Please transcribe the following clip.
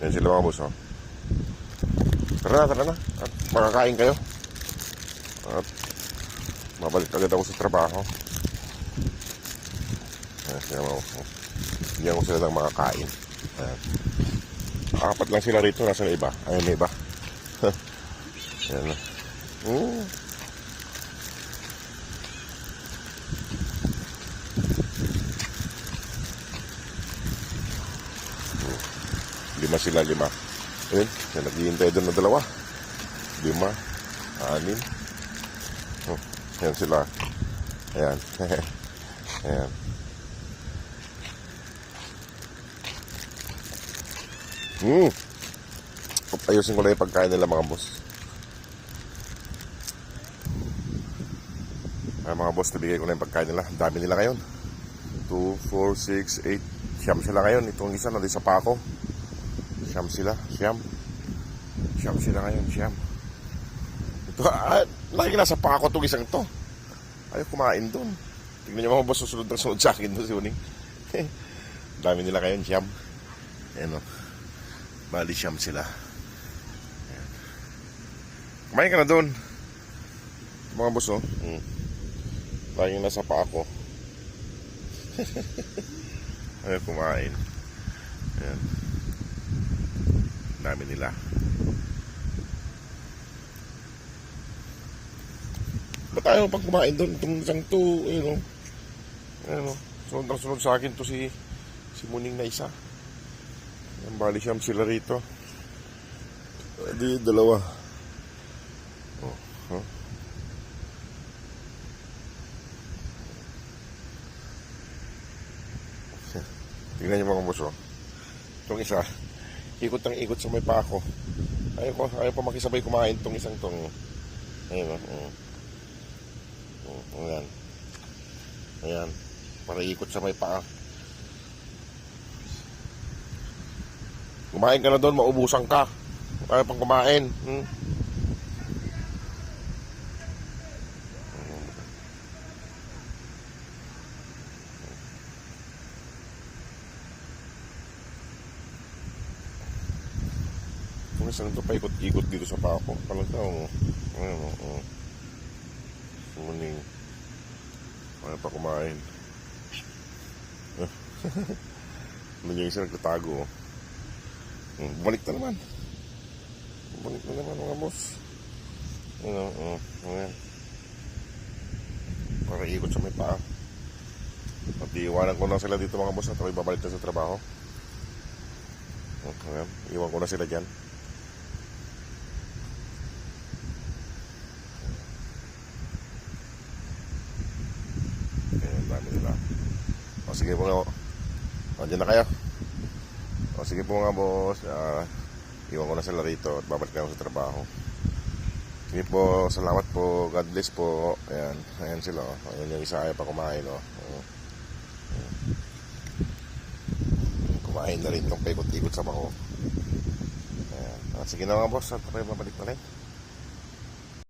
Yan sila mga boss, oh. Tara na. At makakain kayo. At mabalik agad ako sa trabaho. Bigyan ko sila ng makakain. Ayan. Apat lang sila rito. Nasa iba? Ayun, may iba. Ayan na. Lima sila. Ayun, naghihintay doon na dalawa. 5, 6. Ayan sila. Ayan. Ayan. Ayusin ko lang yung pagkain nila mga boss. Ay mga boss, nabigay ko na yung pagkain nila. Ang dami nila ngayon. 2, 4, 6, 8. Siyam sila ngayon. Itong isa nandun sa pako. Siyam sila. Siyam sila ngayon. Ito, lagi nasa pako itong isang to. Ayaw kumain doon. Tignan nyo mga boss, susunod sa akin doon si Uning. Dami nila ngayon. Siyam. Ayan o. Bali siyam sila. Ayan. Kumain ka na doon. Mga boss, oh. Laging nasa pa ako. Ayaw kumain. Ayan. Dami nila. Ba't ayaw pag kumain doon? Itong isang to, ayun o. Ayun o. Sunod sa akin to si Muning na isa. Ang bali siyam sila rito. Di dalawa. Tingnan niyo mga boss, oh. Itong isa, ikot sa may pako. Ayaw pa makisabay kumain itong isang tong. Ayun, ayan. Ayan. Para ikot sa may paa. Kumain ka na doon, maubusan ka. Ayaw pang kumain. Kung isang ito pa ikot-ikot dito sa pako. Talaga, Muning. Ayaw pa kumain. Ano yung isa nagtatago, oh. Bumalik na naman mga boss. Ayan. Para ikot sa may paa. At iiwanan ko na sila dito mga boss at ako'y babalik na sa trabaho. Ayan. Iwan ko na sila dyan. Ayan, dami nila. O sige po nga. O dyan na kayo. O sige po nga boss, iwan ko na sila rito at babalik na ako sa trabaho. Sige po, salamat po, God bless po. Ayan sila, oh. Ayan yung isa ayaw pa kumain, oh. Kumain na rin itong paikot-ikot sa bako. Ayan. Sige na mga boss, at ako'y babalik na rin.